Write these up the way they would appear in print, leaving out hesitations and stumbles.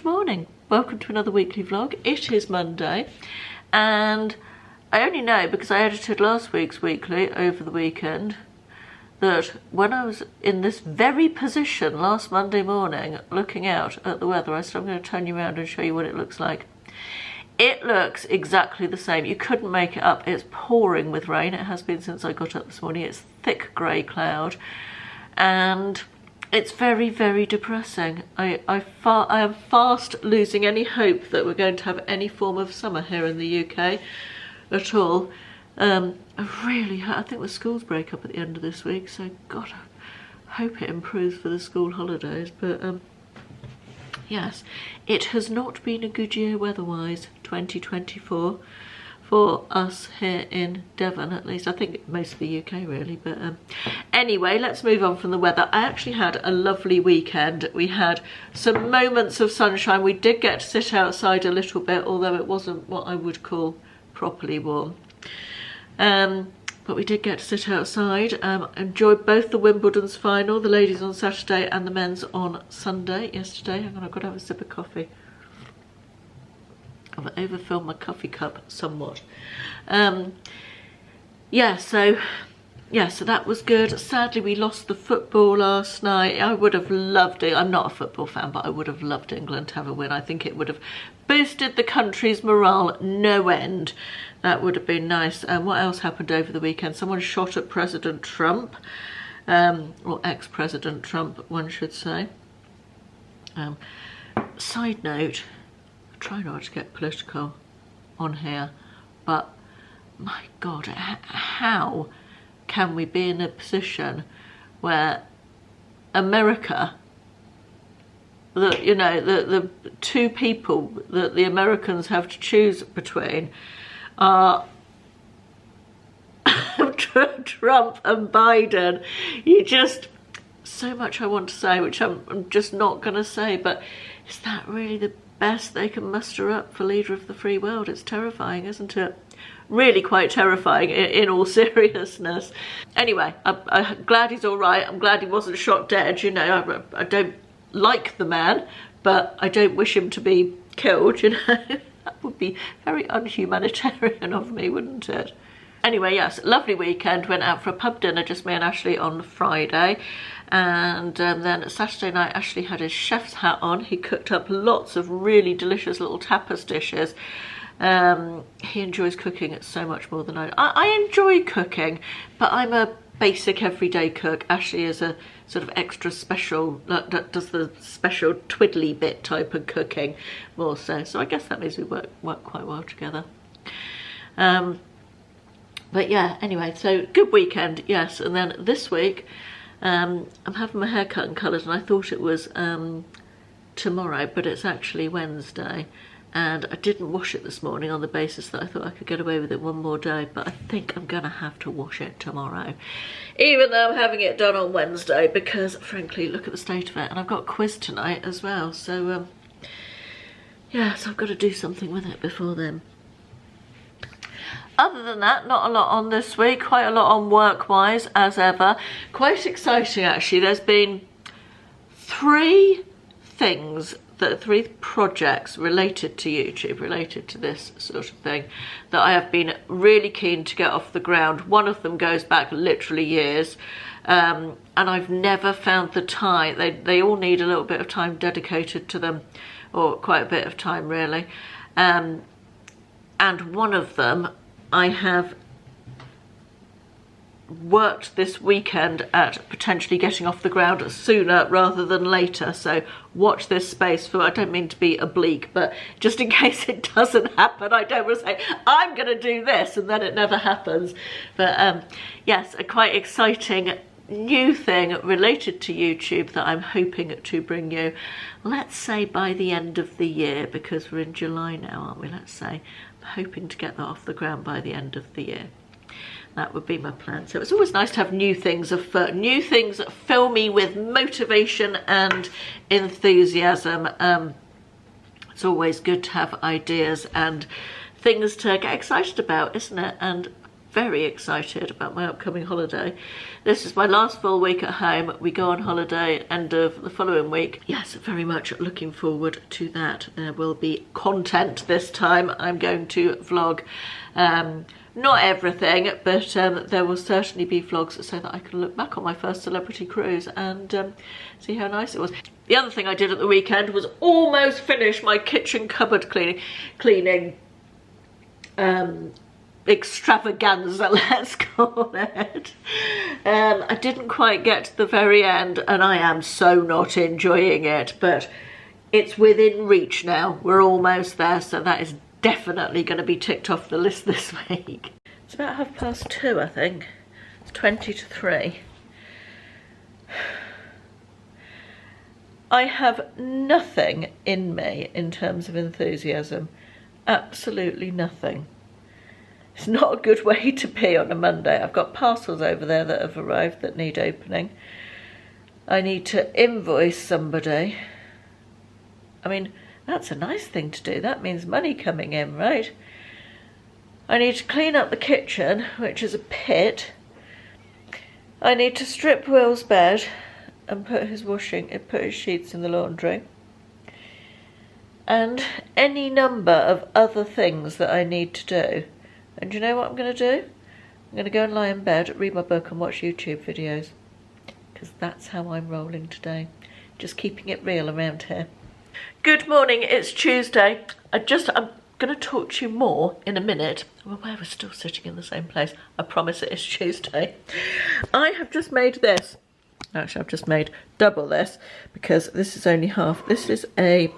morning. Welcome to another weekly vlog. It is Monday and I only know because I edited last week's weekly over the weekend that when I was in this very position last Monday morning looking out at the weather, I said I'm going to turn you around and show you what it looks like. It looks exactly the same. You couldn't make it up. It's pouring with rain. It has been since I got up this morning. It's thick grey cloud and it's very, very depressing. I am fast losing any hope that we're going to have any form of summer here in the UK at all. I think the schools break up at the end of this week, so God, I hope it improves for the school holidays. But yes, it has not been a good year weather-wise, 2024. For us here in Devon, at least. I think most of the UK really, but anyway, let's move on from the weather. I actually had a lovely weekend. We had some moments of sunshine. We did get to sit outside a little bit, although it wasn't what I would call properly warm. But we did get to sit outside. Enjoyed both the Wimbledon's final, the ladies on Saturday and the men's on Sunday yesterday. Hang on, I've got to have a sip of coffee. I've overfilled my coffee cup somewhat. So that was good. Sadly, we lost the football last night. I would have loved it. I'm not a football fan, but I would have loved England to have a win. I think it would have boosted the country's morale no end. That would have been nice. What else happened over the weekend? Someone shot at President Trump, or ex-President Trump, one should say. Side note, try not to get political on here, but my God, how can we be in a position where America, the two people that the Americans have to choose between are Trump and Biden? So much I want to say, which I'm just not going to say, but is that really the best they can muster up for leader of the free world? It's terrifying, isn't it? Really quite terrifying in all seriousness. Anyway, I'm glad he's all right. I'm glad he wasn't shot dead. You know, I don't like the man, but I don't wish him to be killed, you know. That would be very unhumanitarian of me, wouldn't it? Anyway, yes, lovely weekend. Went out for a pub dinner, just me and Ashley on Friday. And then Saturday night, Ashley had his chef's hat on. He cooked up lots of really delicious little tapas dishes. He enjoys cooking so much more than I do. I enjoy cooking, but I'm a basic everyday cook. Ashley is a sort of extra special, does the special twiddly bit type of cooking more so. So I guess that means we work quite well together. But yeah, anyway, so good weekend, yes. And then this week, I'm having my hair cut and coloured, and I thought it was tomorrow, but it's actually Wednesday. And I didn't wash it this morning on the basis that I thought I could get away with it one more day, but I think I'm going to have to wash it tomorrow, even though I'm having it done on Wednesday, because frankly, look at the state of it. And I've got a quiz tonight as well, so yeah, so I've got to do something with it before then. Other than that, not a lot on this week, quite a lot on work-wise, as ever. Quite exciting, actually. There's been three projects related to YouTube, related to this sort of thing, that I have been really keen to get off the ground. One of them goes back literally years, and I've never found the time. They all need a little bit of time dedicated to them, or quite a bit of time, really. And one of them I have worked this weekend at potentially getting off the ground sooner rather than later, so watch this space for, I don't mean to be oblique, but just in case it doesn't happen, I don't want to say I'm going to do this and then it never happens. But yes, a quite exciting new thing related to YouTube that I'm hoping to bring you, let's say by the end of the year, because we're in July now, aren't we? Let's say I'm hoping to get that off the ground by the end of the year. That would be my plan. So it's always nice to have new things that fill me with motivation and enthusiasm. It's always good to have ideas and things to get excited about, isn't it? And very excited about my upcoming holiday. This is my last full week at home. We go on holiday end of the following week. Yes, very much looking forward to that. There will be content this time. I'm going to vlog not everything, but there will certainly be vlogs so that I can look back on my first celebrity cruise and see how nice it was. The other thing I did at the weekend was almost finish my kitchen cupboard cleaning extravaganza, let's call it. I didn't quite get to the very end and I am so not enjoying it, but it's within reach now. We're almost there, so that is definitely going to be ticked off the list this week. It's about 2:30, I think. It's 20 to 3. I have nothing in me in terms of enthusiasm. Absolutely nothing. It's not a good way to be on a Monday. I've got parcels over there that have arrived that need opening. I need to invoice somebody. I mean, that's a nice thing to do. That means money coming in, right? I need to clean up the kitchen, which is a pit. I need to strip Will's bed and put his sheets in the laundry. And any number of other things that I need to do. And do you know what I'm going to do? I'm going to go and lie in bed, read my book and watch YouTube videos. Because that's how I'm rolling today. Just keeping it real around here. Good morning, it's Tuesday. I'm going to talk to you more in a minute. Well, we're still sitting in the same place. I promise it is Tuesday. I have just made this. Actually, I've just made double this because this is only half. This is a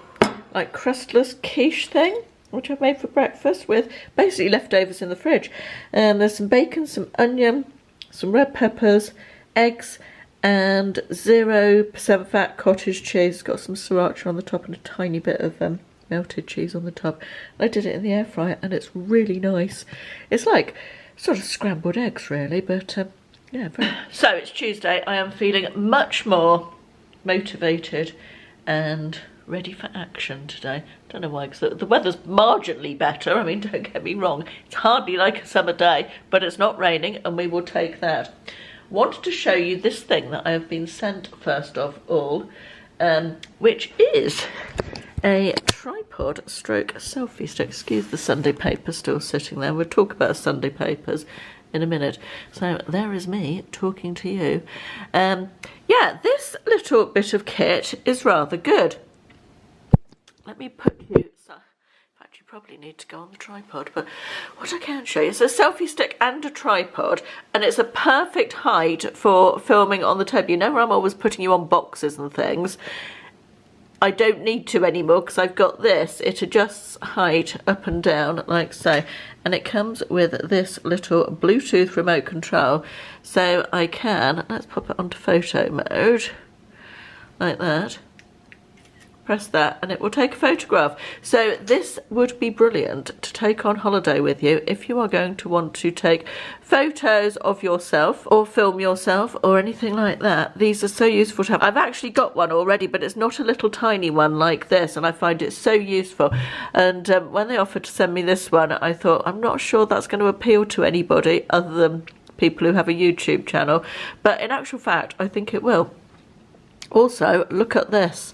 like crustless quiche thing, which I've made for breakfast with basically leftovers in the fridge. And there's some bacon, some onion, some red peppers, eggs, and 0% fat cottage cheese. It's got some sriracha on the top and a tiny bit of melted cheese on the top. I did it in the air fryer and it's really nice. It's like sort of scrambled eggs really, but yeah, very. So it's Tuesday. I am feeling much more motivated and ready for action today. Don't know why, because the weather's marginally better. I mean, don't get me wrong, it's hardly like a summer day, but it's not raining and we will take that. Wanted to show you this thing that I have been sent first of all, which is a tripod stroke selfie stick. Excuse the Sunday paper still sitting there. We'll talk about Sunday papers in a minute. So there is me talking to you. Yeah, this little bit of kit is rather good. Let me put you, in fact you probably need to go on the tripod, but what I can show you is a selfie stick and a tripod, and it's a perfect height for filming on the table. You know where I'm always putting you on boxes and things? I don't need to anymore because I've got this. It adjusts height up and down like so, and it comes with this little Bluetooth remote control, so I can, let's pop it onto photo mode like that. Press that and it will take a photograph. So this would be brilliant to take on holiday with you if you are going to want to take photos of yourself or film yourself or anything like that. These are so useful to have. I've actually got one already, but it's not a little tiny one like this, and I find it so useful. And when they offered to send me this one, I thought, I'm not sure that's going to appeal to anybody other than people who have a YouTube channel, but in actual fact I think it will. Also, look at this.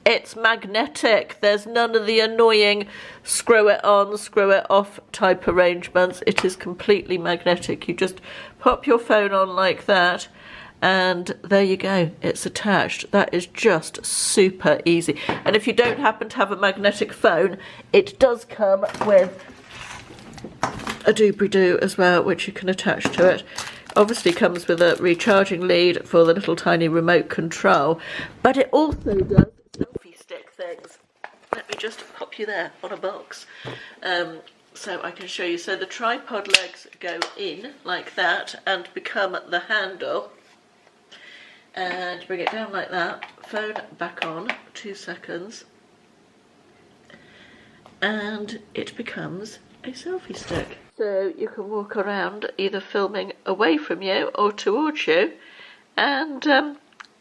It's magnetic. There's none of the annoying screw it on, screw it off type arrangements. It is completely magnetic. You just pop your phone on like that and there you go. It's attached. That is just super easy. And if you don't happen to have a magnetic phone, it does come with a doobly-doo as well, which you can attach to it. Obviously comes with a recharging lead for the little tiny remote control, but it also does selfie stick things. Let me just pop you there on a box so I can show you. So the tripod legs go in like that and become the handle, and bring it down like that, phone back on, 2 seconds, and it becomes a selfie stick. So you can walk around either filming away from you or towards you, and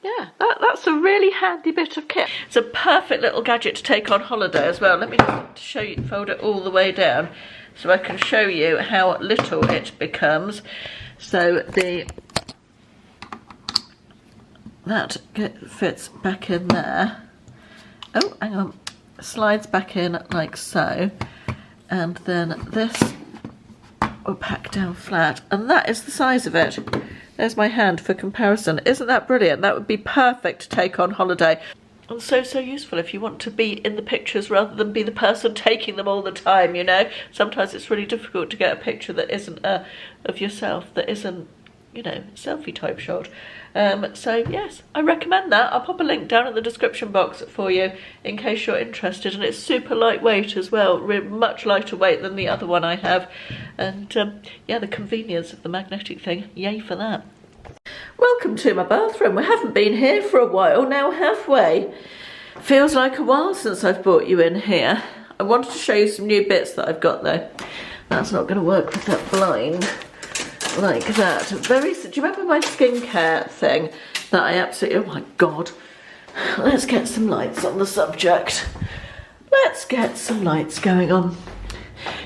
yeah, that's a really handy bit of kit. It's a perfect little gadget to take on holiday as well. Let me just show you, fold it all the way down. so I can show you how little it becomes. So that fits back in there. Oh, hang on, slides back in like so, and then this will pack down flat, and that is the size of it. There's my hand for comparison. Isn't that brilliant? That would be perfect to take on holiday. And so useful if you want to be in the pictures rather than be the person taking them all the time, you know. Sometimes it's really difficult to get a picture that isn't of yourself, that isn't, you know, selfie type shot. So yes, I recommend that. I'll pop a link down in the description box for you in case you're interested, and it's super lightweight as well, much lighter weight than the other one I have, and yeah, the convenience of the magnetic thing, yay for that. Welcome to my bathroom. We haven't been here for a while now, have we? Feels like a while since I've brought you in here. I wanted to show you some new bits that I've got though. That's not going to work with that blind like that. Do you remember my skincare thing that I absolutely, oh my god. Let's get some lights on the subject. Let's get some lights going on.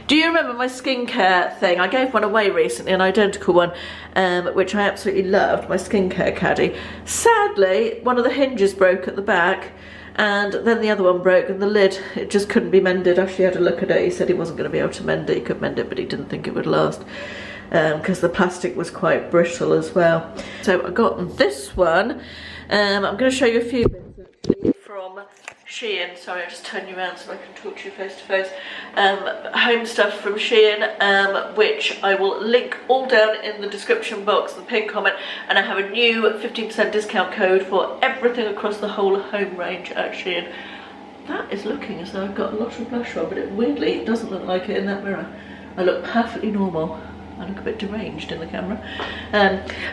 Do you remember my skincare thing? I gave one away recently, an identical one, which I absolutely loved, my skincare caddy. Sadly, one of the hinges broke at the back, and then the other one broke, and the lid, it just couldn't be mended. Ashley had a look at it. He said he wasn't going to be able to mend it. He could mend it, but he didn't think it would last, because the plastic was quite brittle as well. So I got this one. I'm going to show you a few bits actually from Shein. Sorry, I'll just turn you around so I can talk to you face to face. Home stuff from Shein, which I will link all down in the description box, the pinned comment, and I have a new 15% discount code for everything across the whole home range at Shein. That is looking as though I've got a lot of blush on, but weirdly it doesn't look like it in that mirror. I look perfectly normal. I look a bit deranged in the camera.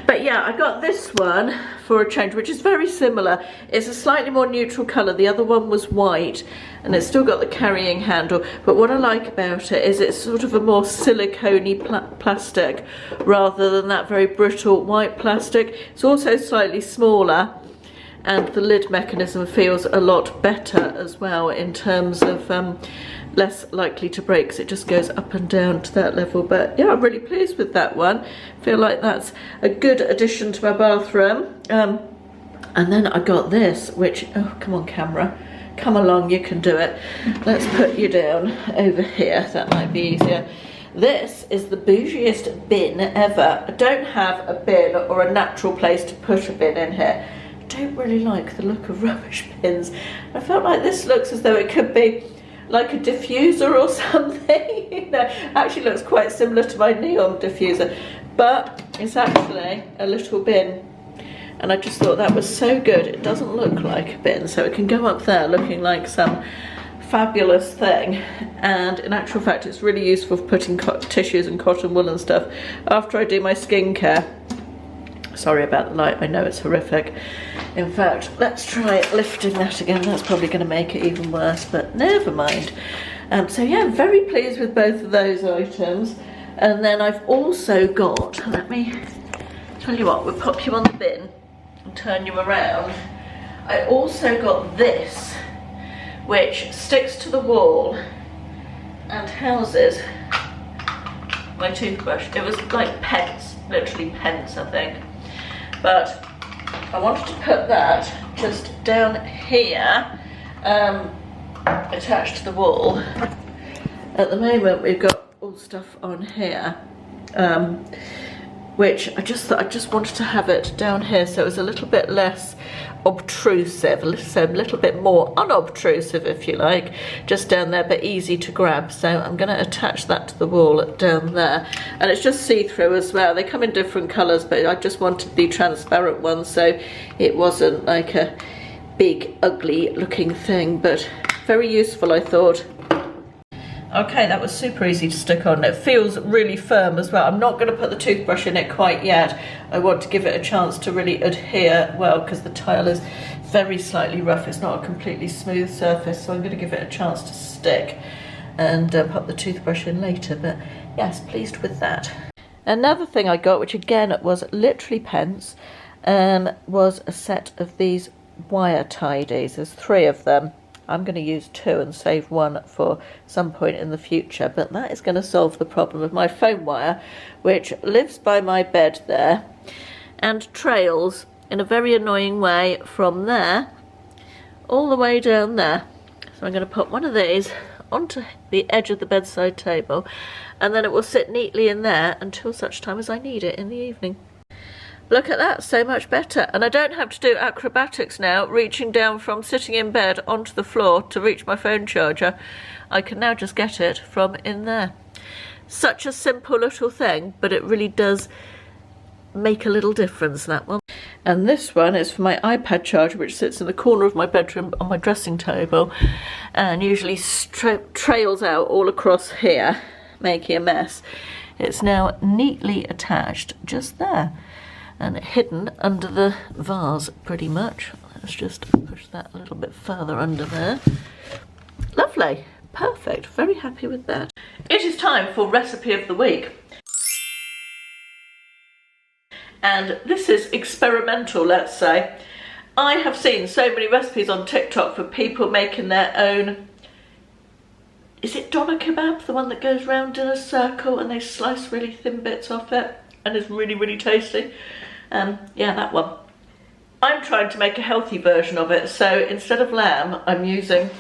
But yeah, I got this one for a change, which is very similar. It's a slightly more neutral colour. The other one was white, and it's still got the carrying handle. But what I like about it is it's sort of a more silicone-y plastic rather than that very brittle white plastic. It's also slightly smaller, and the lid mechanism feels a lot better as well in terms of less likely to break, because it just goes up and down to that level. But yeah, I'm really pleased with that one. Feel like that's a good addition to my bathroom. And then I got this, which, oh come on camera, come along, you can do it. Let's put you down over here, that might be easier. This is the bougiest bin ever. I don't have a bin or a natural place to put a bin in here. I don't really like the look of rubbish bins. I felt like this looks as though it could be like a diffuser or something. You know, actually looks quite similar to my neon diffuser, but it's actually a little bin, and I just thought that was so good. It doesn't look like a bin, so it can go up there looking like some fabulous thing, and in actual fact it's really useful for putting tissues and cotton wool and stuff after I do my skincare. Sorry about the light, I know it's horrific. In fact, let's try lifting that again. That's probably going to make it even worse, but never mind. So yeah, very pleased with both of those items. And then I've also got, let me tell you what, we'll pop you on the bin and turn you around. I also got this, which sticks to the wall and houses my toothbrush. It was like pence, literally pence, I think. But I wanted to put that just down here, attached to the wall. At the moment we've got all stuff on here, which I just wanted to have it down here so it was a little bit less obtrusive, so a little bit more unobtrusive if you like, just down there, but easy to grab. So I'm going to attach that to the wall down there, and it's just see-through as well. They come in different colours, but I just wanted the transparent one so it wasn't like a big ugly looking thing, but very useful I thought. Okay, that was super easy to stick on. It feels really firm as well. I'm not going to put the toothbrush in it quite yet. I want to give it a chance to really adhere well, because the tile is very slightly rough. It's not a completely smooth surface, so I'm going to give it a chance to stick and pop the toothbrush in later. But yes, pleased with that. Another thing I got, which again was literally pence, was a set of these wire tidies. There's 3 of them. I'm going to use 2 and save 1 for some point in the future, but that is going to solve the problem of my foam wire, which lives by my bed there and trails in a very annoying way from there all the way down there. So I'm going to put one of these onto the edge of the bedside table, and then it will sit neatly in there until such time as I need it in the evening. Look at that, so much better. And I don't have to do acrobatics now, reaching down from sitting in bed onto the floor to reach my phone charger. I can now just get it from in there. Such a simple little thing, but it really does make a little difference, that one. And this one is for my iPad charger, which sits in the corner of my bedroom on my dressing table and usually trails out all across here, making a mess. It's now neatly attached just there and hidden under the vase pretty much. Let's just push that a little bit further under there. Lovely, perfect, very happy with that. It is time for recipe of the week. And this is experimental, let's say. I have seen so many recipes on TikTok for people making their own, is it doner kebab, the one that goes round in a circle and they slice really thin bits off it and is really, really tasty? Yeah, that one. I'm trying to make a healthy version of it, so instead of lamb, I'm using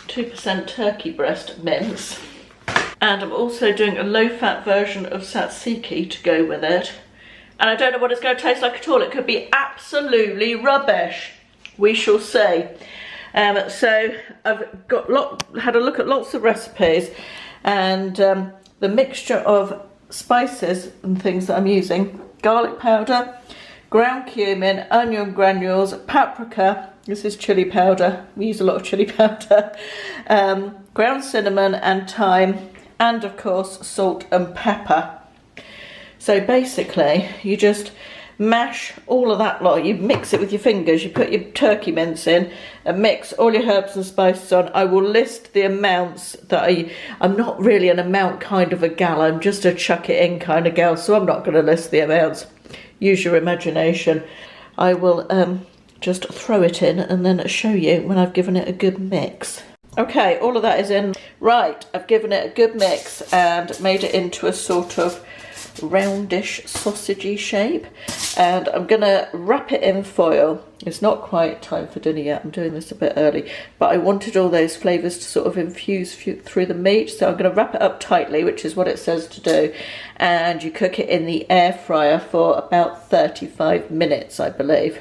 2% turkey breast mince. And I'm also doing a low-fat version of tzatziki to go with it. And I don't know what it's going to taste like at all. It could be absolutely rubbish. We shall see. So I've had a look at lots of recipes, and the mixture of spices and things that I'm using: garlic powder, ground cumin, onion granules, paprika, this is chili powder, we use a lot of chili powder, ground cinnamon and thyme, and of course salt and pepper. So basically you just mash all of that lot, you mix it with your fingers, you put your turkey mince in and mix all your herbs and spices on. I will list the amounts that I'm not really an amount kind of a gal, I'm just a chuck it in kind of gal, so I'm not going to list the amounts. Use your imagination. I will just throw it in and then show you when I've given it a good mix. Okay, all of that is in. Right, I've given it a good mix and made it into a sort of roundish sausagey shape, and I'm gonna wrap it in foil. It's not quite time for dinner yet, I'm doing this a bit early, but I wanted all those flavours to sort of infuse through the meat, so I'm going to wrap it up tightly, which is what it says to do, and you cook it in the air fryer for about 35 minutes, I believe.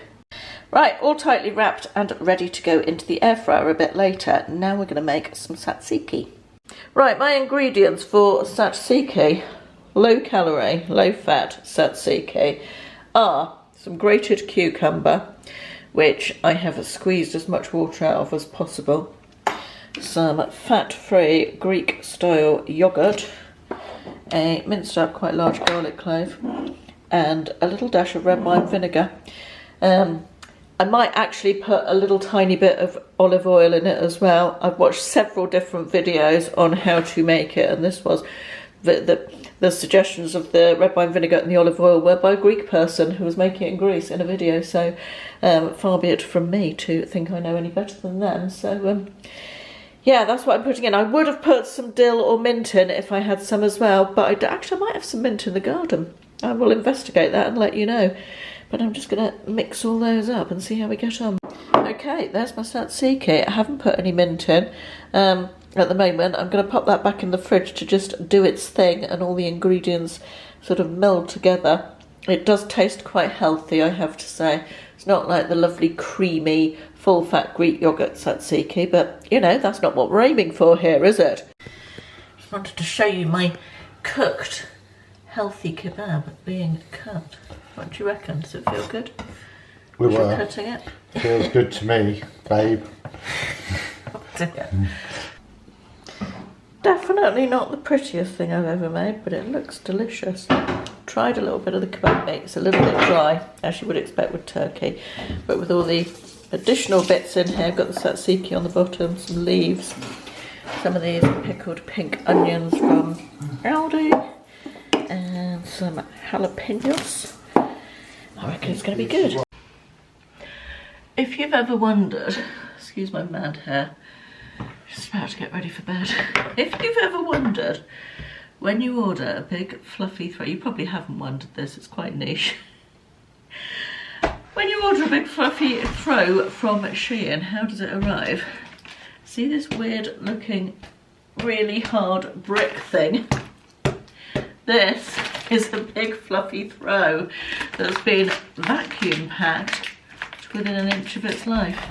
Right, all tightly wrapped and ready to go into the air fryer a bit later. Now we're going to make some tzatziki. Right, my ingredients for tzatziki, low calorie, low fat tzatziki, are some grated cucumber, which I have squeezed as much water out of as possible, some fat-free Greek style yogurt, a minced up quite large garlic clove, and a little dash of red wine vinegar. I might actually put a little tiny bit of olive oil in it as well. I've watched several different videos on how to make it, and this was the suggestions of the red wine vinegar and the olive oil were by a Greek person who was making it in Greece in a video, so far be it from me to think I know any better than them. So yeah, that's what I'm putting in. I would have put some dill or mint in if I had some as well, but I might have some mint in the garden. I will investigate that and let you know. But I'm just going to mix all those up and see how we get on. Okay, there's my tzatziki. I haven't put any mint in at the moment. I'm going to pop that back in the fridge to just do its thing and all the ingredients sort of meld together. It does taste quite healthy, I have to say. It's not like the lovely creamy full-fat Greek yogurt tzatziki, but you know, that's not what we're aiming for here, is it? Just wanted to show you my cooked healthy kebab being cut. What do you reckon? Does it feel good? We were cutting it. Feels good to me, babe. Oh dear. Definitely not the prettiest thing I've ever made, but it looks delicious. Tried a little bit of the kebab meat. It's a little bit dry, as you would expect with turkey, but with all the additional bits in here, I've got the tzatziki on the bottom, some leaves, some of these pickled pink onions from Aldi, and some jalapenos. I reckon it's going to be good. If you've ever wondered, Excuse my mad hair. Just about to get ready for bed. If you've ever wondered, when you order a big fluffy throw, you probably haven't wondered this, it's quite niche. When you order a big fluffy throw from Shein, how does it arrive? See this weird looking, really hard brick thing? This is a big fluffy throw that's been vacuum packed to within an inch of its life.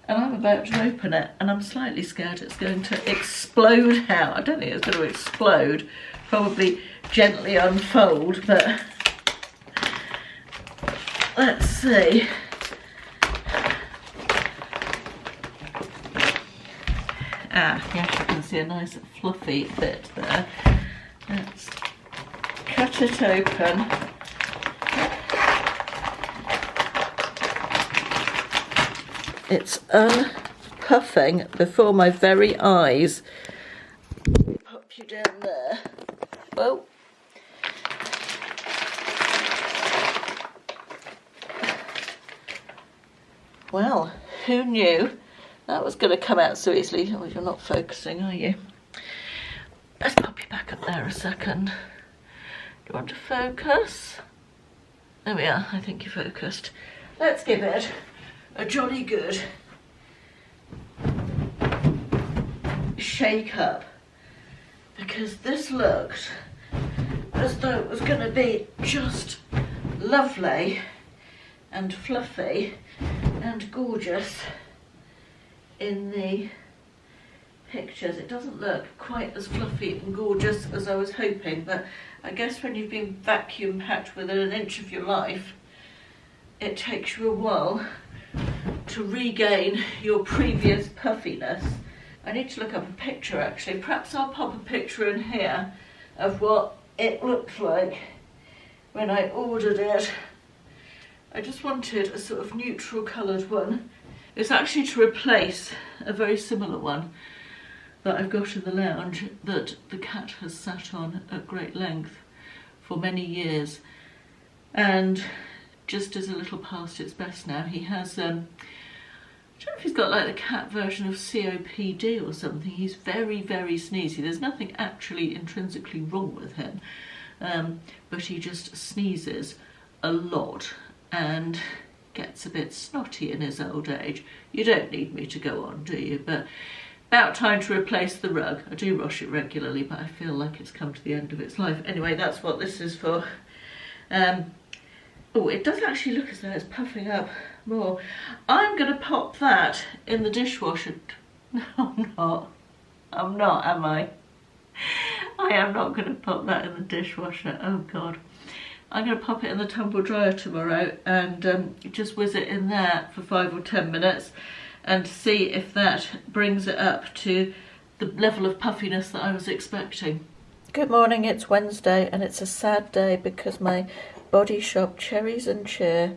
And I'm about to open it and I'm slightly scared it's going to explode out. I don't think it's going to explode, probably gently unfold, but let's see. Ah, yes, you can see a nice fluffy bit there. Let's cut it open. It's unpuffing before my very eyes. Pop you down there. Whoa. Well, who knew that was going to come out so easily? Oh, you're not focusing, are you? Let's pop you back up there a second. Do you want to focus? There we are, I think you're focused. Let's give it a jolly good shake up, because this looked as though it was going to be just lovely and fluffy and gorgeous in the pictures. It doesn't look quite as fluffy and gorgeous as I was hoping, but I guess when you've been vacuum packed within an inch of your life, it takes you a while to regain your previous puffiness. I need to look up a picture actually. Perhaps I'll pop a picture in here of what it looked like when I ordered it. I just wanted a sort of neutral coloured one. It's actually to replace a very similar one that I've got in the lounge that the cat has sat on at great length for many years, and just is a little past its best now. He has, I don't know if he's got like the cat version of COPD or something. He's very, very sneezy. There's nothing actually intrinsically wrong with him, but he just sneezes a lot and gets a bit snotty in his old age. You don't need me to go on, do you? But about time to replace the rug. I do wash it regularly, but I feel like it's come to the end of its life. Anyway, that's what this is for. Oh, it does actually look as though it's puffing up more. I'm going to pop that in the dishwasher. No, I'm not. I'm not, am I? I am not going to pop that in the dishwasher. Oh, God. I'm going to pop it in the tumble dryer tomorrow and just whiz it in there for 5 or 10 minutes and see if that brings it up to the level of puffiness that I was expecting. Good morning, it's Wednesday and it's a sad day because my Body Shop Cherries and Cheer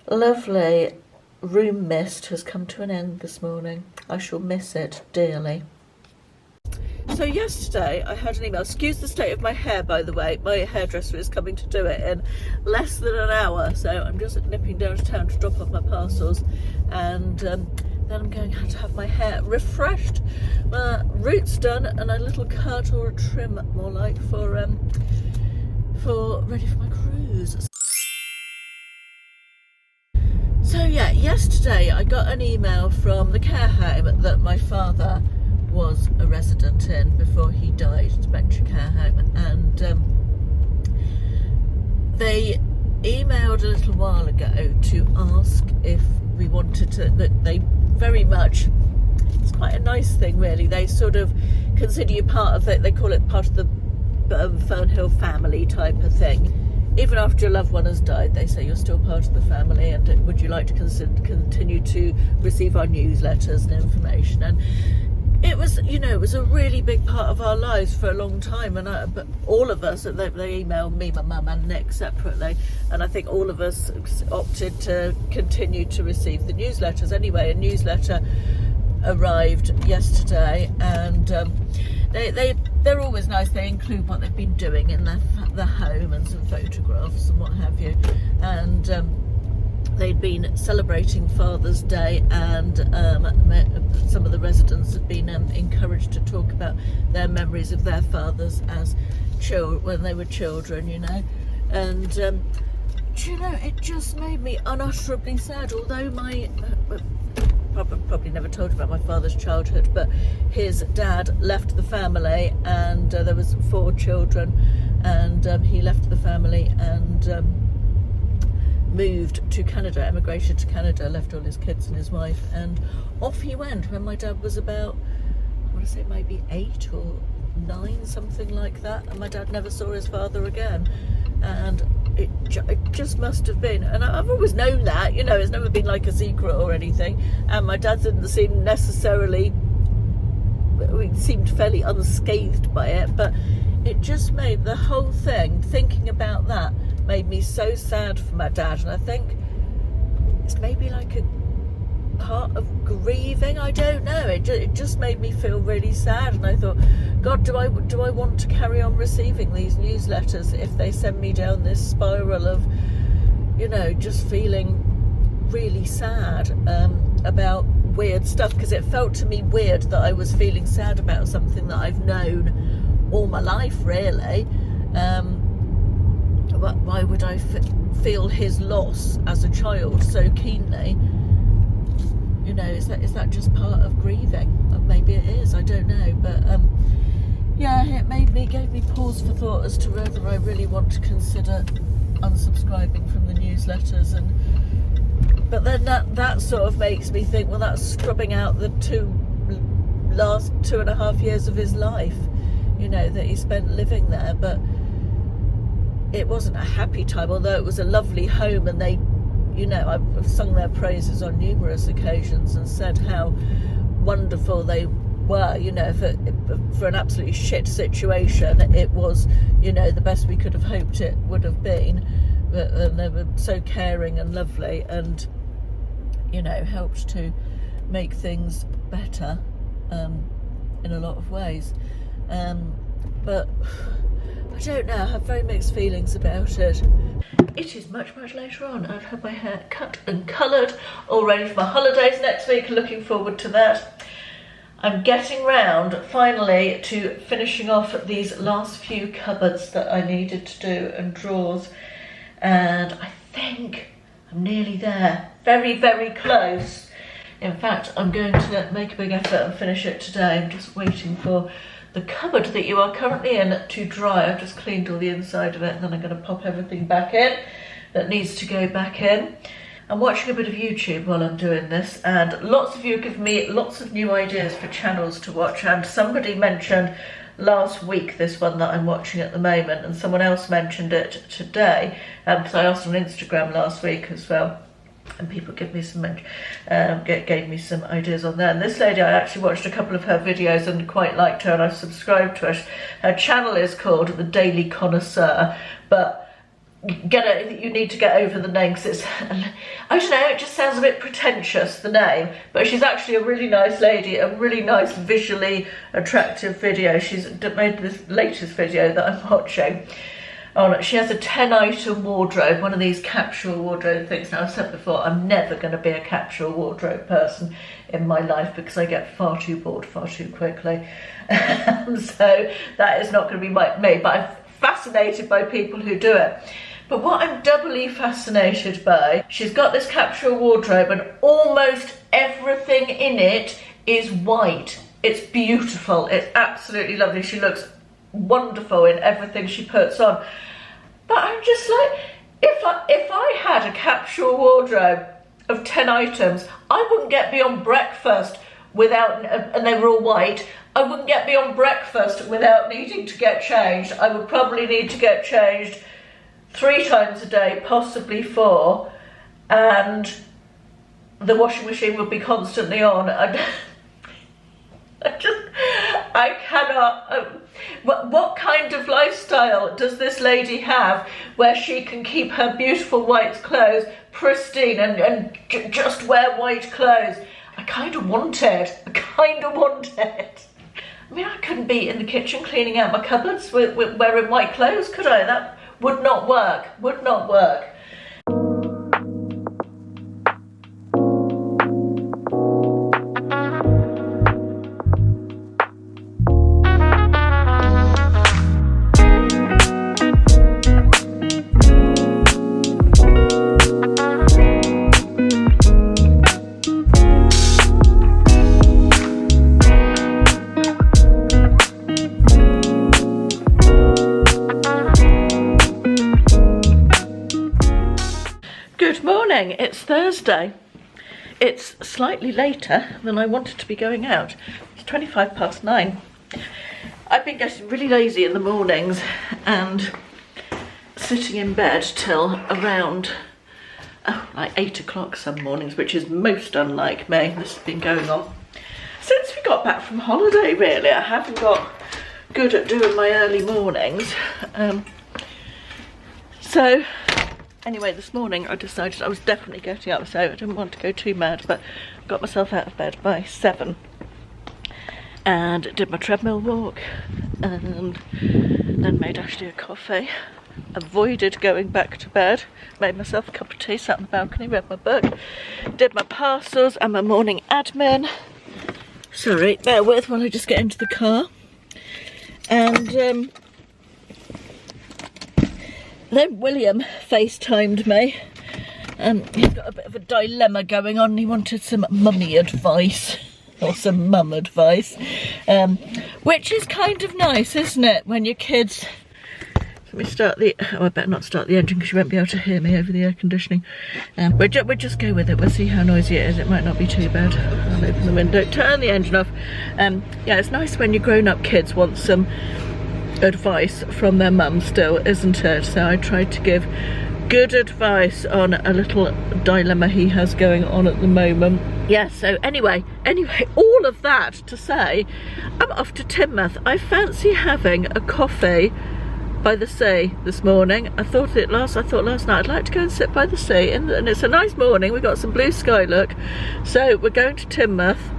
lovely room mist has come to an end this morning. I shall miss it dearly. So yesterday I had an email. Excuse the state of my hair, by the way. My hairdresser is coming to do it in less than an hour, so I'm just nipping down to town to drop off my parcels, and then I'm going to have my hair refreshed, roots done, and a little cut or a trim, more like, for ready for my cruise. So yeah, yesterday I got an email from the care home that my father was a resident in before he died, dementia care home, and they emailed a little while ago to ask if we wanted to, that they very much, it's quite a nice thing really, they sort of consider you part of it, they call it part of the Fernhill family type of thing. Even after your loved one has died, they say you're still part of the family, and would you like to continue to receive our newsletters and information. And it was, you know, it was a really big part of our lives for a long time, and but all of us, they emailed me, my mum and Nick separately, and I think all of us opted to continue to receive the newsletters anyway. A newsletter arrived yesterday, and they're always nice. They include what they've been doing in the home and some photographs and what have you, and they'd been celebrating Father's Day, and some of the residents had been encouraged to talk about their memories of their fathers as when they were children, you know. And do you know, it just made me unutterably sad. Although my probably never told you about my father's childhood, but his dad left the family, and there was 4 children, and he left the family and moved to Canada, emigrated to Canada, left all his kids and his wife, and off he went when my dad was about, I want to say maybe 8 or 9, something like that, and my dad never saw his father again. And it just must have been, and I've always known that, you know, it's never been like a secret or anything, and my dad didn't seem necessarily, he seemed fairly unscathed by it, but it just made the whole thing, thinking about that, made me so sad for my dad. And I think it's maybe like a part of grieving, I don't know, it just made me feel really sad. And I thought, God, do I want to carry on receiving these newsletters if they send me down this spiral of, you know, just feeling really sad about weird stuff, because it felt to me weird that I was feeling sad about something that I've known all my life, really. Why would I feel his loss as a child so keenly? You know, is that just part of grieving? Maybe it is, I don't know. But yeah, it gave me pause for thought as to whether I really want to consider unsubscribing from the newsletters. But then that sort of makes me think, well, that's scrubbing out the last 2.5 years of his life, you know, that he spent living there. But it wasn't a happy time, although it was a lovely home, and they, you know, I've sung their praises on numerous occasions and said how wonderful they were, you know, for an absolutely shit situation. It was, you know, the best we could have hoped it would have been. And they were so caring and lovely, and, you know, helped to make things better in a lot of ways. But I don't know, I have very mixed feelings about it. It is much later on. I've had my hair cut and coloured, all ready for my holidays next week, looking forward to that. I'm getting round finally to finishing off these last few cupboards that I needed to do, and drawers, and I think I'm nearly there. Very close. In fact, I'm going to make a big effort and finish it today. I'm just waiting for the cupboard that you are currently in to dry. I've just cleaned all the inside of it, and then I'm going to pop everything back in that needs to go back in. I'm watching a bit of YouTube while I'm doing this, and lots of you have given me lots of new ideas for channels to watch, and somebody mentioned last week this one that I'm watching at the moment, and someone else mentioned it today, because I asked on Instagram last week as well, and people gave me some ideas on there. And this lady, I actually watched a couple of her videos and quite liked her, and I've subscribed to her. Her channel is called The Daily Connoisseur, but you need to get over the name, because it's, I don't know, it just sounds a bit pretentious, the name, but she's actually a really nice lady, a really nice visually attractive video. She's made this latest video that I'm watching. Oh, she has a 10-item wardrobe, one of these capsule wardrobe things. Now, I've said before, I'm never going to be a capsule wardrobe person in my life, because I get far too bored far too quickly. So that is not going to be me, but I'm fascinated by people who do it. But what I'm doubly fascinated by, she's got this capsule wardrobe, and almost everything in it is white. It's beautiful. It's absolutely lovely. She looks wonderful in everything she puts on. But I'm just like, if I had a capsule wardrobe of 10 items, I wouldn't get beyond breakfast without, and they were all white, I wouldn't get beyond breakfast without needing to get changed. I would probably need to get changed 3 times a day, possibly 4, and the washing machine would be constantly on. I cannot. What kind of lifestyle does this lady have where she can keep her beautiful white clothes pristine and just wear white clothes? I kind of want it. I mean, I couldn't be in the kitchen cleaning out my cupboards with wearing white clothes, could I? That would not work. Good morning, it's Thursday. It's slightly later than I wanted to be going out. It's 9:25. I've been getting really lazy in the mornings and sitting in bed till around like 8 o'clock some mornings, which is most unlike me. This has been going on since we got back from holiday, really. I haven't got good at doing my early mornings. So anyway, this morning I decided I was definitely getting up, so I didn't want to go too mad, but got myself out of bed by 7 and did my treadmill walk and then made Ashley a coffee, avoided going back to bed, made myself a cup of tea, sat on the balcony, read my book, did my parcels and my morning admin. Sorry, bear with while I just get into the car. And then William FaceTimed me. He's got a bit of a dilemma going on. He wanted some mummy advice, or some mum advice, which is kind of nice, isn't it, when your kids... Let me start the... Oh, I better not start the engine because you won't be able to hear me over the air conditioning. We'll just go with it. We'll see how noisy it is. It might not be too bad. I'll open the window, turn the engine off. Yeah, it's nice when your grown-up kids want some advice from their mum still, isn't it? So I tried to give good advice on a little dilemma he has going on at the moment. Yeah, so anyway, all of that to say, I'm off to Teignmouth. I fancy having a coffee by the sea this morning. I thought last night I'd like to go and sit by the sea, and it's a nice morning. We've got some blue sky look, so we're going to Teignmouth.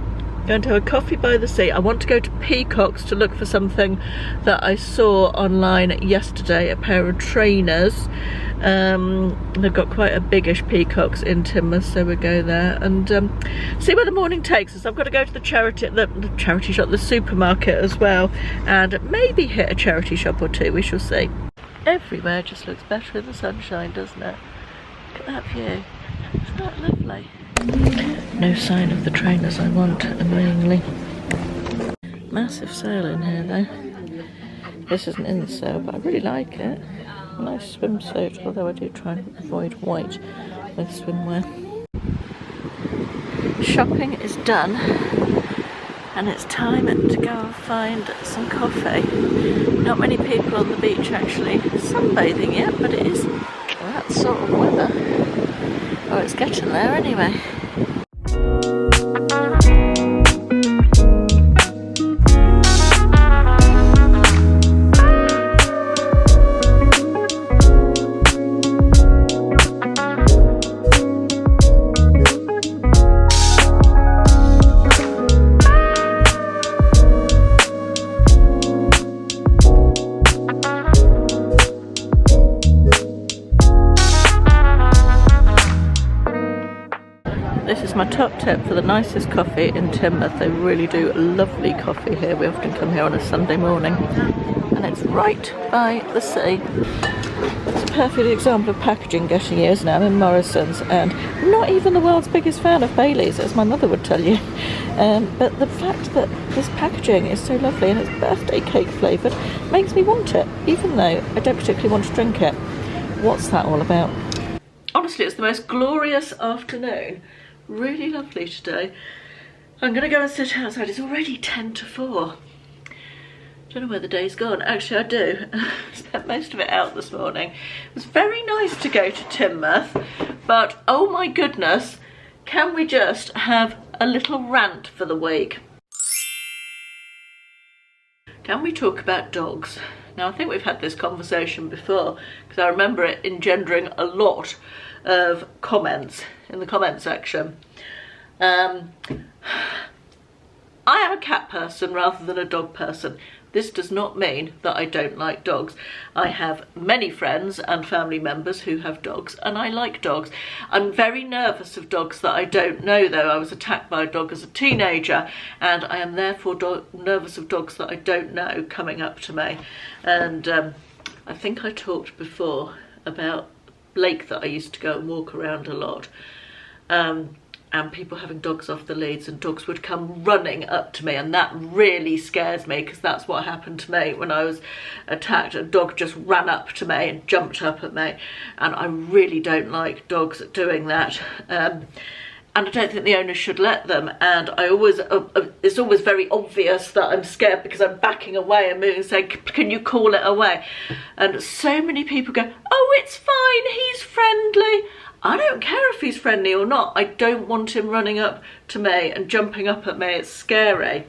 Going to have a coffee by the sea. I want to go to Peacock's to look for something that I saw online yesterday, a pair of trainers. They've got quite a biggish Peacock's in Teignmouth, so we'll go there and see where the morning takes us. I've got to go to the charity shop, the supermarket as well, and maybe hit a charity shop or two. We shall see. Everywhere just looks better in the sunshine, doesn't it? Look at that view. Isn't that lovely? No sign of the trainers I want, annoyingly. Massive sale in here though. This isn't in the sale, but I really like it. Nice swimsuit, although I do try and avoid white with swimwear. Shopping is done, and it's time to go and find some coffee. Not many people on the beach actually sunbathing yet, but it is that sort of weather. Oh, it's getting there anyway. This is my top tip for the nicest coffee in Teignmouth. They really do lovely coffee here. We often come here on a Sunday morning, and it's right by the sea. It's a perfect example of packaging getting used now. I'm in Morrison's, and I'm not even the world's biggest fan of Bailey's, as my mother would tell you. But the fact that this packaging is so lovely and it's birthday cake flavoured makes me want it, even though I don't particularly want to drink it. What's that all about? Honestly, it's the most glorious afternoon. Really lovely today. I'm going to go and sit outside. It's already 10 to 4. Don't know where the day's gone. Actually, I do. I spent most of it out this morning. It was very nice to go to Teignmouth, but oh my goodness, can we just have a little rant for the week? Can we talk about dogs? Now, I think we've had this conversation before, because I remember it engendering a lot of comments in the comment section. I am a cat person rather than a dog person. This does not mean that I don't like dogs. I have many friends and family members who have dogs, and I like dogs. I'm very nervous of dogs that I don't know, though. I was attacked by a dog as a teenager, and I am therefore nervous of dogs that I don't know coming up to me. And I think I talked before about Blake, that I used to go and walk around a lot. and people having dogs off the leads, and dogs would come running up to me, and that really scares me because that's what happened to me when I was attacked. A dog just ran up to me and jumped up at me, and I really don't like dogs doing that. And I don't think the owner should let them, and I always it's always very obvious that I'm scared because I'm backing away and moving, saying, can you call it away? And so many people go, oh, it's fine, he's friendly. I don't care if he's friendly or not. I don't want him running up to me and jumping up at me. It's scary.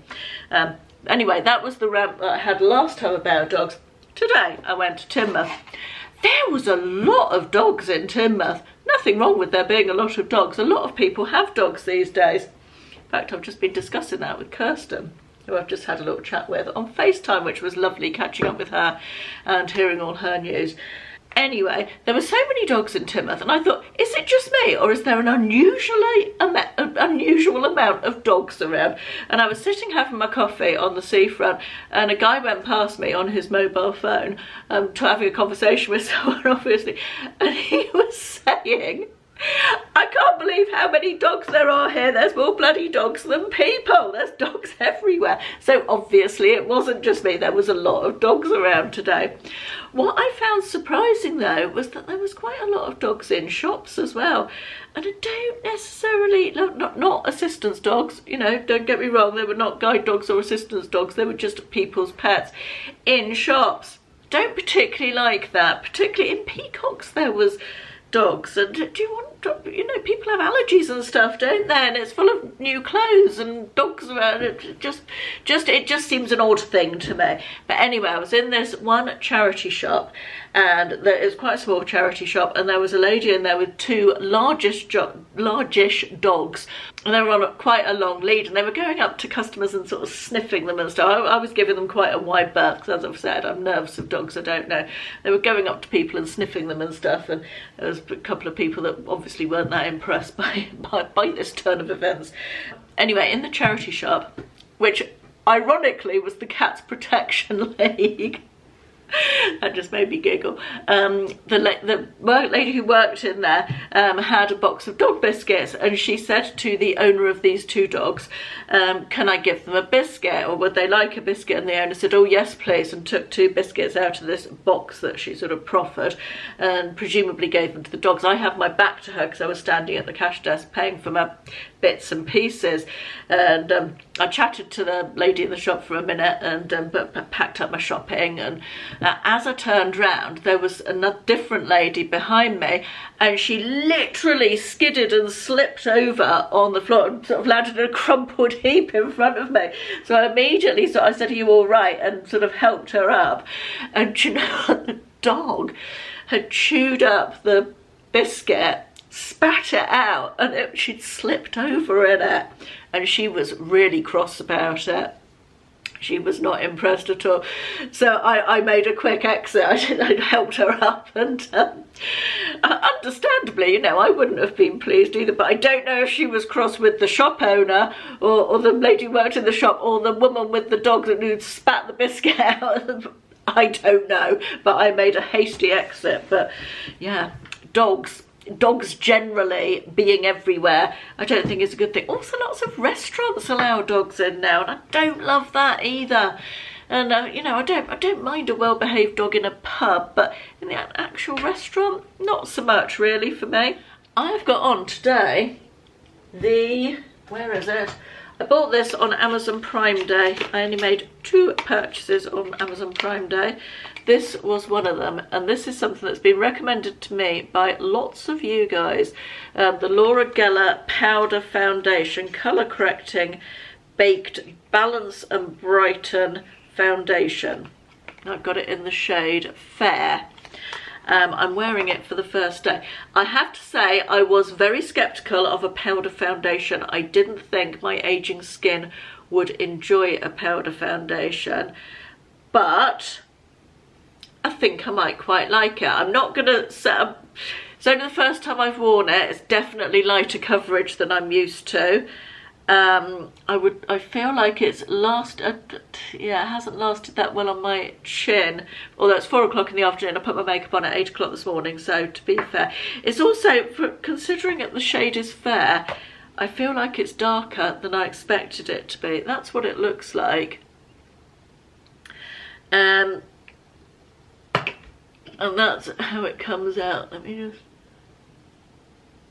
Anyway, that was the rant that I had last time about dogs. Today I went to Teignmouth. There was a lot of dogs in Teignmouth. Nothing wrong with there being a lot of dogs. A lot of people have dogs these days. In fact, I've just been discussing that with Kirsten, who I've just had a little chat with on FaceTime, which was lovely, catching up with her and hearing all her news. Anyway, there were so many dogs in Teignmouth, and I thought, is it just me, or is there an unusual amount of dogs around? And I was sitting having my coffee on the seafront, and a guy went past me on his mobile phone, having a conversation with someone, obviously, and he was saying, I can't believe how many dogs there are here. There's more bloody dogs than people. There's dogs everywhere. So obviously it wasn't just me. There was a lot of dogs around today. What I found surprising though was that there was quite a lot of dogs in shops as well. And I don't necessarily, not assistance dogs, you know, don't get me wrong. They were not guide dogs or assistance dogs. They were just people's pets in shops. Don't particularly like that. Particularly in Peacocks there was dogs, and do you want, you know, people have allergies and stuff, don't they, and it's full of new clothes and dogs around. It just seems an odd thing to me. But anyway, I was in this one charity shop, and it's quite a small charity shop, and there was a lady in there with two largish dogs, and they were on quite a long lead, and they were going up to customers and sort of sniffing them and stuff. I was giving them quite a wide berth because, as I've said, I'm nervous of dogs. I don't know. They were going up to people and sniffing them and stuff, and there was a couple of people that obviously weren't that impressed by this turn of events. Anyway, in the charity shop, which ironically was the Protection League, that just made me giggle. The lady who worked in there had a box of dog biscuits, and she said to the owner of these two dogs, can I give them a biscuit, or would they like a biscuit? And the owner said, oh yes please, and took two biscuits out of this box that she sort of proffered and presumably gave them to the dogs. I had my back to her because I was standing at the cash desk paying for my bits and pieces, and I chatted to the lady in the shop for a minute, and but packed up my shopping, and as I turned round there was another different lady behind me, and she literally skidded and slipped over on the floor and sort of landed in a crumpled heap in front of me. So I immediately I said, are you all right, and sort of helped her up. And you know, the dog had chewed up the biscuit, spat it out, and she'd slipped over in it, and she was really cross about it. She was not impressed at all. So I made a quick exit. I helped her up, and understandably, you know, I wouldn't have been pleased either, but I don't know if she was cross with the shop owner or the lady who worked in the shop, or the woman with the dog that who spat the biscuit out. I don't know, but I made a hasty exit. But yeah, dogs generally being everywhere, I don't think is a good thing. Also, lots of restaurants allow dogs in now, and I don't love that either. And you know, I don't mind a well-behaved dog in a pub, but in the actual restaurant, not so much really for me. I've got on today where is it? I bought this on Amazon Prime Day. I only made 2 purchases on Amazon Prime Day. This was one of them, and this is something that's been recommended to me by lots of you guys. The Laura Geller Powder Foundation Colour Correcting Baked Balance and Brighten Foundation. I've got it in the shade Fair. I'm wearing it for the first day. I have to say, I was very sceptical of a powder foundation. I didn't think my aging skin would enjoy a powder foundation, but I think I might quite like it. I'm not gonna set up, it's only the first time I've worn it. It's definitely lighter coverage than I'm used to. I feel like it's it hasn't lasted that well on my chin, although it's 4 o'clock in the afternoon. I put my makeup on at 8 o'clock this morning, so to be fair. It's also, considering that the shade is Fair, I feel like it's darker than I expected it to be. That's what it looks like. And that's how it comes out. Let me just...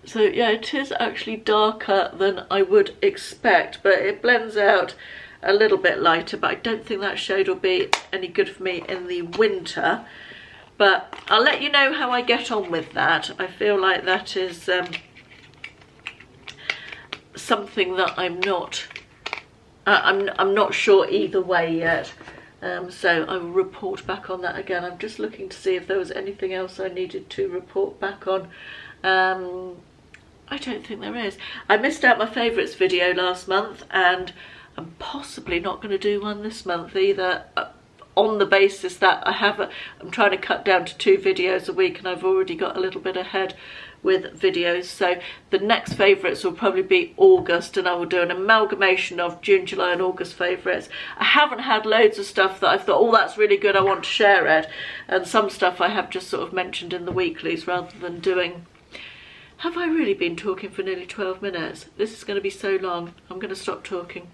So yeah, it is actually darker than I would expect, but it blends out a little bit lighter, but I don't think that shade will be any good for me in the winter. But I'll let you know how I get on with that. I feel like that is something that I'm not sure either way yet. So I will report back on that again. I'm just looking to see if there was anything else I needed to report back on. I don't think there is. I missed out my favourites video last month, and I'm possibly not going to do one this month either, on the basis that I'm trying to cut down to 2 videos a week, and I've already got a little bit ahead with videos. So the next favourites will probably be August, and I will do an amalgamation of June, July and August favourites. I haven't had loads of stuff that I've thought, oh, that's really good, I want to share it, and some stuff I have just sort of mentioned in the weeklies rather than doing... Have I really been talking for nearly 12 minutes? This is going to be so long. I'm going to stop talking.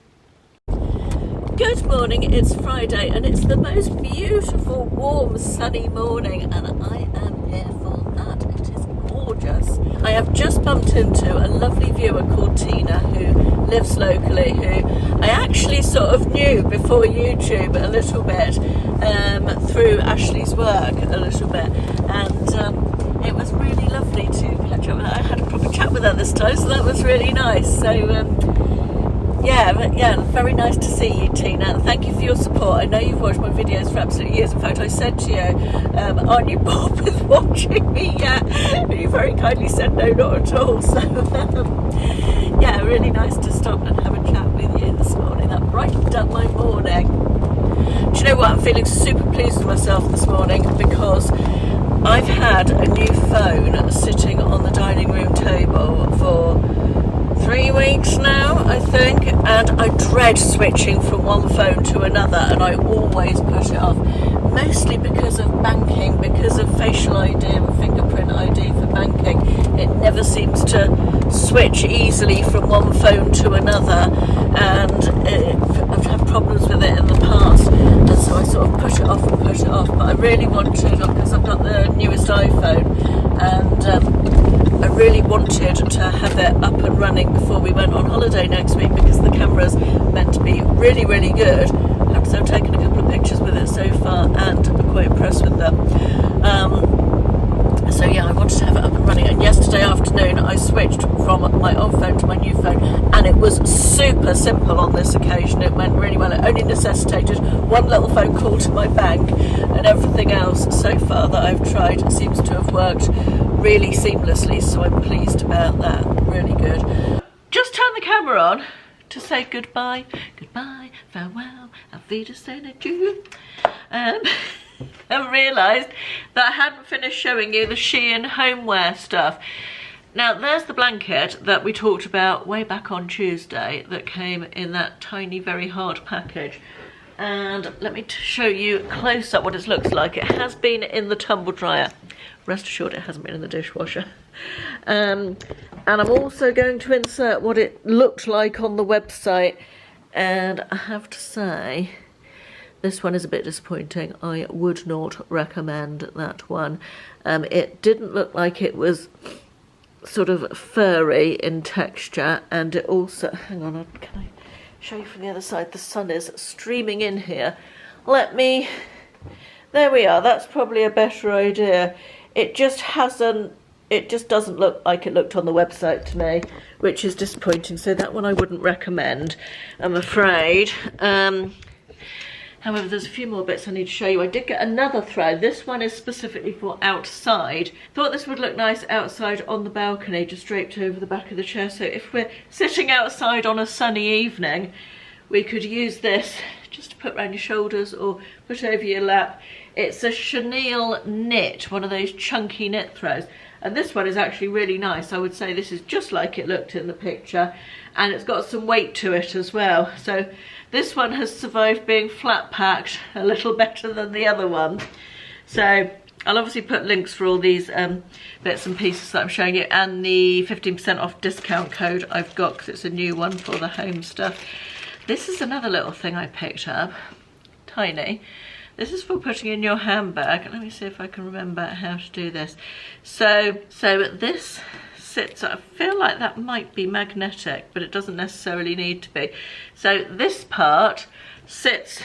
Good morning, it's Friday and it's the most beautiful, warm, sunny morning, and I am here for that. It is gorgeous. I have just bumped into a lovely viewer called Tina who lives locally, who I actually sort of knew before YouTube a little bit, through Ashley's work a little bit, and it was really lovely to catch up with her. I had a proper chat with her this time, so that was really nice. So yeah, very nice to see you, Tina, and thank you for your support. I know you've watched my videos for absolutely years. In fact, I said to you, aren't you bored with watching me yet? And you very kindly said no, not at all. So yeah, really nice to stop and have a chat with you this morning. That brightened up my morning. Do you know what? I'm feeling super pleased with myself this morning because I've had a new phone sitting on the dining room table for 3 weeks now, I think, and I dread switching from one phone to another, and I always put it off, mostly because of banking, because of facial ID and fingerprint ID for banking. It never seems to switch easily from one phone to another, and I've had problems with it in the past, and so I sort of put it off, but I really want to, because I've got the newest iPhone, and I really wanted to have it up and running before we went on holiday next week, because the camera's meant to be really, really good. I've taken a couple of pictures with it so far and I'm quite impressed with them. So yeah, I wanted to have it up and running, and yesterday afternoon I switched from my old phone to my new phone, and it was super simple on this occasion. It went really well. It only necessitated one little phone call to my bank, and everything else so far that I've tried seems to have worked really seamlessly, so I'm pleased about that. Really good. Just turn the camera on to say goodbye, farewell, auf Wiedersehen, adieu. I realised that I hadn't finished showing you the Shein Homeware stuff. Now there's the blanket that we talked about way back on Tuesday that came in that tiny, very hard package. And let me show you close up what it looks like. It has been in the tumble dryer. Rest assured it hasn't been in the dishwasher. And I'm also going to insert what it looked like on the website. And I have to say, this one is a bit disappointing. I would not recommend that one. It didn't look like it was sort of furry in texture, and it also, hang on, can I show you from the other side? The sun is streaming in here. There we are, that's probably a better idea. It just doesn't look like it looked on the website to me, which is disappointing. So that one I wouldn't recommend, I'm afraid. However, there's a few more bits I need to show you. I did get another thread. This one is specifically for outside. Thought this would look nice outside on the balcony, just draped over the back of the chair. So if we're sitting outside on a sunny evening, we could use this just to put around your shoulders or put over your lap. It's a chenille knit, one of those chunky knit threads. And this one is actually really nice. I would say this is just like it looked in the picture, and it's got some weight to it as well. So this one has survived being flat packed a little better than the other one. So I'll obviously put links for all these bits and pieces that I'm showing you, and the 15% off discount code I've got because it's a new one for the home stuff. This is another little thing I picked up, tiny. This is for putting in your handbag. Let me see if I can remember how to do this. So this sits, I feel like that might be magnetic, but it doesn't necessarily need to be. So this part sits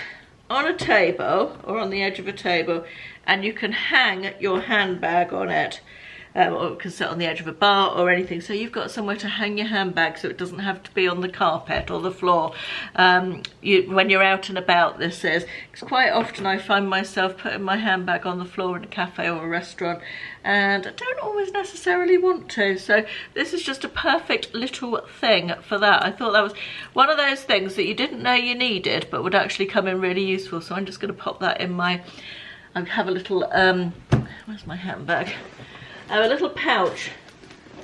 on a table or on the edge of a table, and you can hang your handbag on it, or it can sit on the edge of a bar or anything. So you've got somewhere to hang your handbag, so it doesn't have to be on the carpet or the floor when you're out and about. This is, because quite often I find myself putting my handbag on the floor in a cafe or a restaurant, and I don't always necessarily want to. So this is just a perfect little thing for that. I thought that was one of those things that you didn't know you needed but would actually come in really useful. So I'm just going to pop that in my, I have a little where's my handbag? I have a little pouch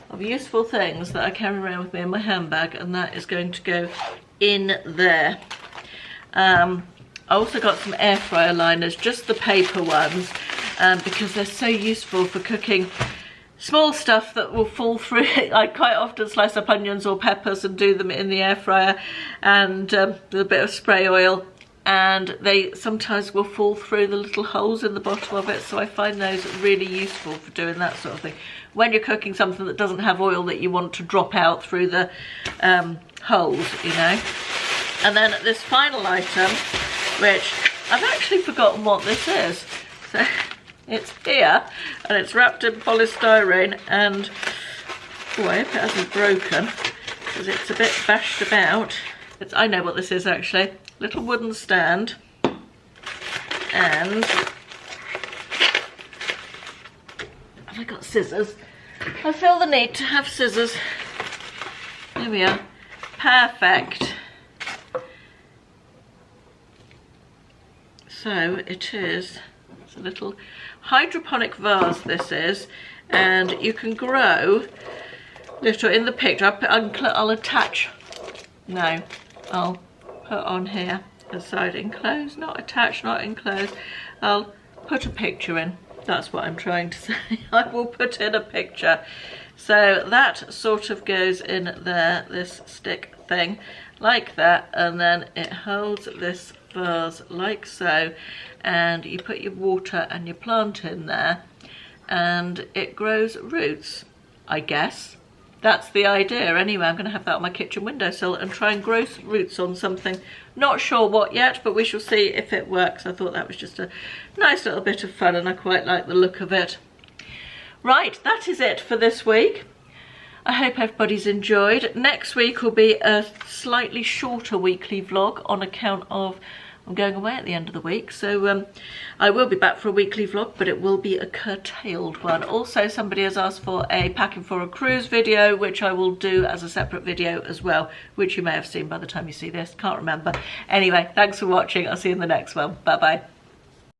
of useful things that I carry around with me in my handbag, and that is going to go in there. I also got some air fryer liners, just the paper ones, because they're so useful for cooking small stuff that will fall through. I quite often slice up onions or peppers and do them in the air fryer, and with a bit of spray oil, and they sometimes will fall through the little holes in the bottom of it. So I find those really useful for doing that sort of thing when you're cooking something that doesn't have oil that you want to drop out through the holes, you know. And then this final item, which I've actually forgotten what this is. So it's here, and it's wrapped in polystyrene, and oh, I hope it hasn't broken because it's a bit bashed about. I know what this is actually. Little wooden stand, and have I got scissors? I feel the need to have scissors. There we are. Perfect. So it is, it's a little hydroponic vase this is, and you can grow little, in the picture I'll attach, no, I'll put on here inside enclosed, not attached, not enclosed. I'll put a picture in. That's what I'm trying to say. I will put in a picture. So that sort of goes in there, this stick thing, like that, and then it holds this vase like so, and you put your water and your plant in there, and it grows roots, I guess. That's the idea anyway. I'm going to have that on my kitchen windowsill and try and grow roots on something. Not sure what yet, but we shall see if it works. I thought that was just a nice little bit of fun, and I quite like the look of it. Right, that is it for this week. I hope everybody's enjoyed. Next week will be a slightly shorter weekly vlog on account of I'm going away at the end of the week, so I will be back for a weekly vlog, but it will be a curtailed one. Also, somebody has asked for a packing for a cruise video, which I will do as a separate video as well, which you may have seen by the time you see this. Can't remember. Anyway, thanks for watching. I'll see you in the next one. Bye bye.